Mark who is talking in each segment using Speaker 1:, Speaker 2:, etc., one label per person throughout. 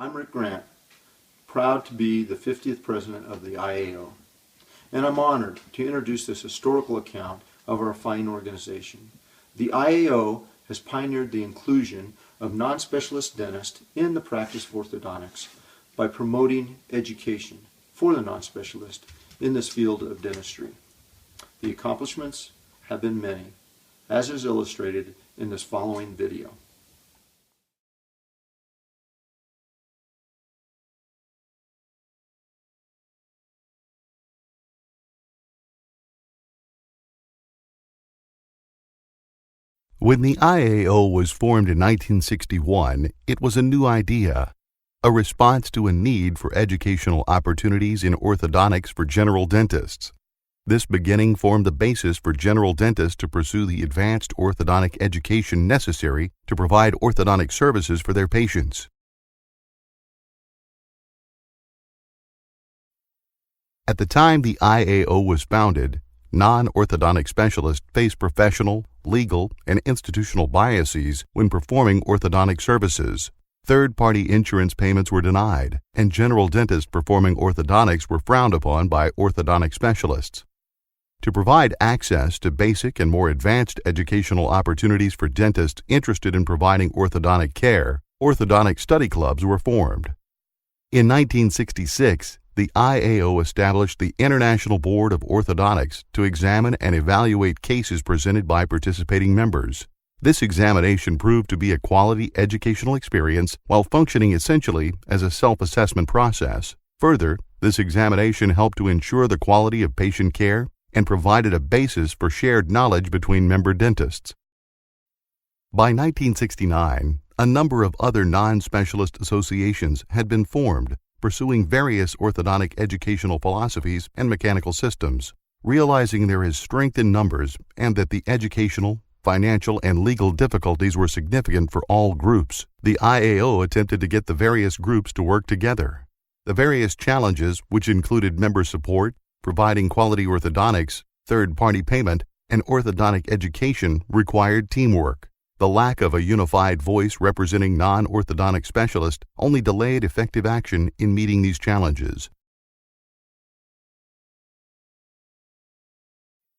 Speaker 1: I'm Rick Grant, proud to be the 50th president of the IAO, and I'm honored to introduce this historical account of our fine organization. The IAO has pioneered the inclusion of non-specialist dentists in the practice of orthodontics by promoting education for the non-specialist in this field of dentistry. The accomplishments have been many, as is illustrated in this following video.
Speaker 2: When the IAO was formed in 1961, it was a new idea, a response to a need for educational opportunities in orthodontics for general dentists. This beginning formed the basis for general dentists to pursue the advanced orthodontic education necessary to provide orthodontic services for their patients. At the time the IAO was founded, non-orthodontic specialists face professional, legal, and institutional biases when performing orthodontic services. Third-party insurance payments were denied, and general dentists performing orthodontics were frowned upon by orthodontic specialists. To provide access to basic and more advanced educational opportunities for dentists interested in providing orthodontic care, orthodontic study clubs were formed. In 1966, the IAO established the International Board of Orthodontics to examine and evaluate cases presented by participating members. This examination proved to be a quality educational experience while functioning essentially as a self-assessment process. Further, this examination helped to ensure the quality of patient care and provided a basis for shared knowledge between member dentists. By 1969, a number of other non-specialist associations had been formed, pursuing various orthodontic educational philosophies and mechanical systems. Realizing there is strength in numbers and that the educational, financial, and legal difficulties were significant for all groups, the IAO attempted to get the various groups to work together. The various challenges, which included member support, providing quality orthodontics, third-party payment, and orthodontic education, required teamwork. The lack of a unified voice representing non-orthodontic specialists only delayed effective action in meeting these challenges.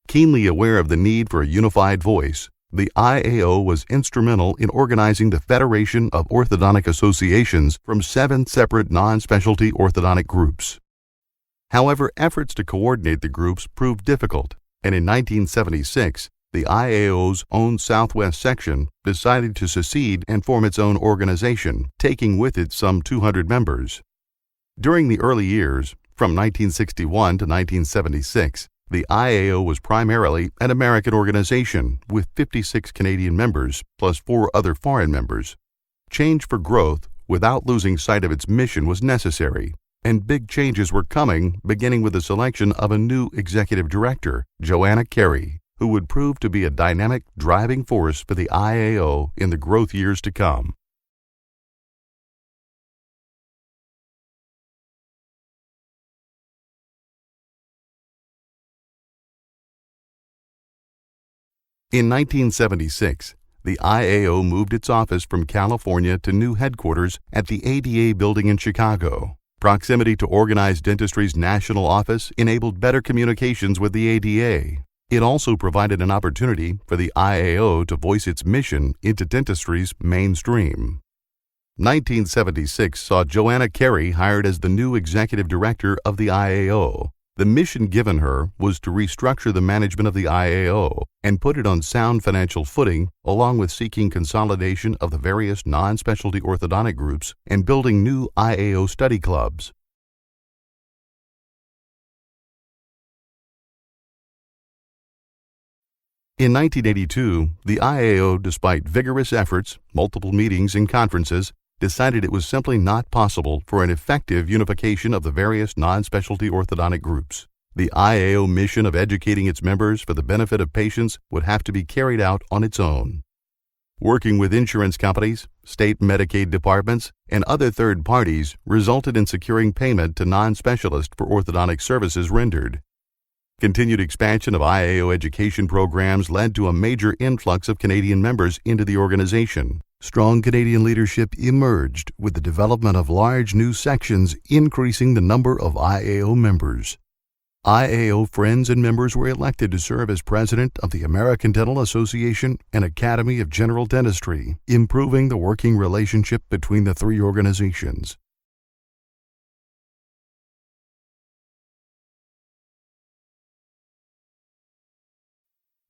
Speaker 2: Keenly aware of the need for a unified voice, the IAO was instrumental in organizing the Federation of Orthodontic Associations from 7 separate non-specialty orthodontic groups. However, efforts to coordinate the groups proved difficult, and in 1976, the IAO's own Southwest section decided to secede and form its own organization, taking with it some 200 members. During the early years, from 1961 to 1976, the IAO was primarily an American organization with 56 Canadian members plus 4 other foreign members. Change for growth without losing sight of its mission was necessary, and big changes were coming, beginning with the selection of a new executive director, Joanna Carey, who would prove to be a dynamic driving force for the IAO in the growth years to come. In 1976, the IAO moved its office from California to new headquarters at the ADA building in Chicago. Proximity to Organized Dentistry's national office enabled better communications with the ADA. It also provided an opportunity for the IAO to voice its mission into dentistry's mainstream. 1976 saw Joanna Carey hired as the new executive director of the IAO. The mission given her was to restructure the management of the IAO and put it on sound financial footing, along with seeking consolidation of the various non-specialty orthodontic groups and building new IAO study clubs. In 1982, the IAO, despite vigorous efforts, multiple meetings and conferences, decided it was simply not possible for an effective unification of the various non-specialty orthodontic groups. The IAO mission of educating its members for the benefit of patients would have to be carried out on its own. Working with insurance companies, state Medicaid departments, and other third parties resulted in securing payment to non-specialists for orthodontic services rendered. Continued expansion of IAO education programs led to a major influx of Canadian members into the organization. Strong Canadian leadership emerged with the development of large new sections, increasing the number of IAO members. IAO friends and members were elected to serve as president of the American Dental Association and Academy of General Dentistry, improving the working relationship between the three organizations.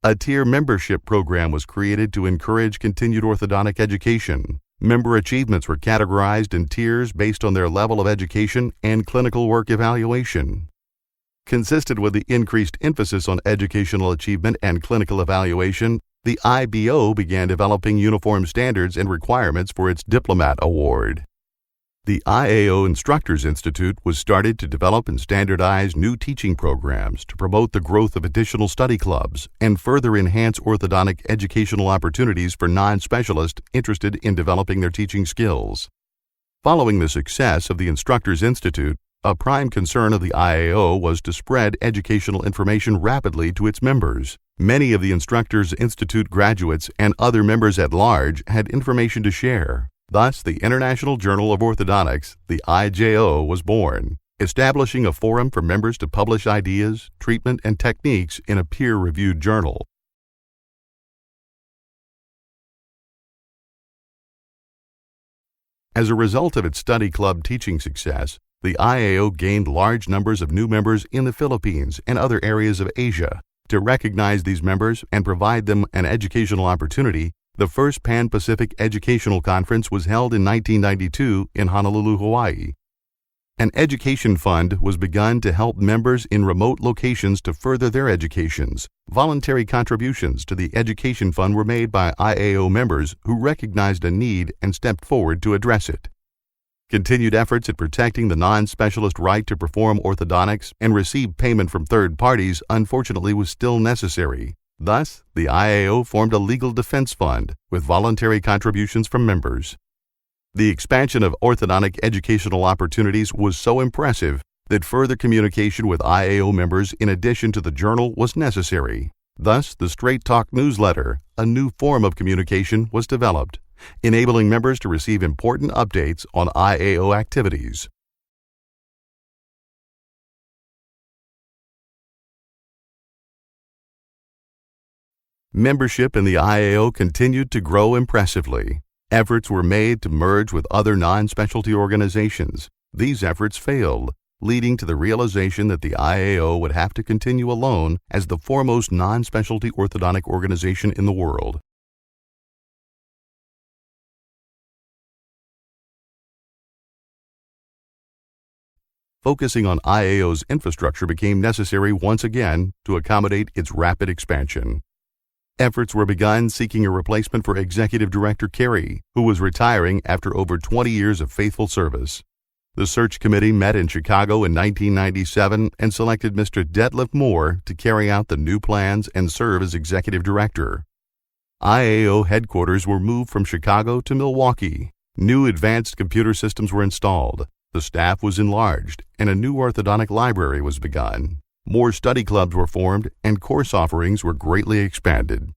Speaker 2: A tier membership program was created to encourage continued orthodontic education. Member achievements were categorized in tiers based on their level of education and clinical work evaluation. Consistent with the increased emphasis on educational achievement and clinical evaluation, the IBO began developing uniform standards and requirements for its Diplomat Award. The IAO Instructors Institute was started to develop and standardize new teaching programs to promote the growth of additional study clubs and further enhance orthodontic educational opportunities for non-specialists interested in developing their teaching skills. Following the success of the Instructors Institute, a prime concern of the IAO was to spread educational information rapidly to its members. Many of the Instructors Institute graduates and other members at large had information to share. Thus, the International Journal of Orthodontics, the IJO, was born, establishing a forum for members to publish ideas, treatment, and techniques in a peer-reviewed journal. As a result of its study club teaching success, the IAO gained large numbers of new members in the Philippines and other areas of Asia. To recognize these members and provide them an educational opportunity, the first Pan-Pacific Educational Conference was held in 1992 in Honolulu, Hawaii. An education fund was begun to help members in remote locations to further their educations. Voluntary contributions to the education fund were made by IAO members who recognized a need and stepped forward to address it. Continued efforts at protecting the non-specialist right to perform orthodontics and receive payment from third parties unfortunately was still necessary. Thus, the IAO formed a legal defense fund with voluntary contributions from members. The expansion of orthodontic educational opportunities was so impressive that further communication with IAO members in addition to the journal was necessary. Thus, the Straight Talk newsletter, a new form of communication, was developed, enabling members to receive important updates on IAO activities. Membership in the IAO continued to grow impressively. Efforts were made to merge with other non-specialty organizations. These efforts failed, leading to the realization that the IAO would have to continue alone as the foremost non-specialty orthodontic organization in the world. Focusing on IAO's infrastructure became necessary once again to accommodate its rapid expansion. Efforts were begun seeking a replacement for Executive Director Carey, who was retiring after over 20 years of faithful service. The search committee met in Chicago in 1997 and selected Mr. Detlef Moore to carry out the new plans and serve as Executive Director. IAO headquarters were moved from Chicago to Milwaukee. New advanced computer systems were installed. The staff was enlarged, and a new orthodontic library was begun. More study clubs were formed, and course offerings were greatly expanded.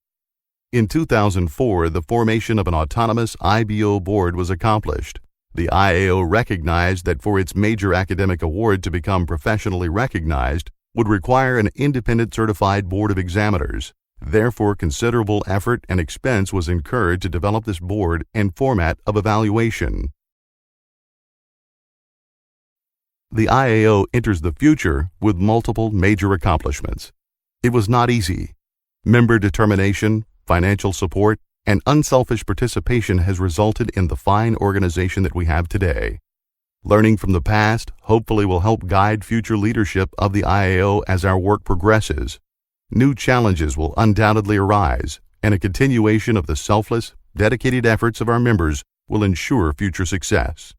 Speaker 2: In 2004, the formation of an autonomous IBO board was accomplished. The IAO recognized that for its major academic award to become professionally recognized would require an independent certified board of examiners. Therefore, considerable effort and expense was incurred to develop this board and format of evaluation. The IAO enters the future with multiple major accomplishments. It was not easy. Member determination, financial support, and unselfish participation has resulted in the fine organization that we have today. Learning from the past hopefully will help guide future leadership of the IAO as our work progresses. New challenges will undoubtedly arise, and a continuation of the selfless, dedicated efforts of our members will ensure future success.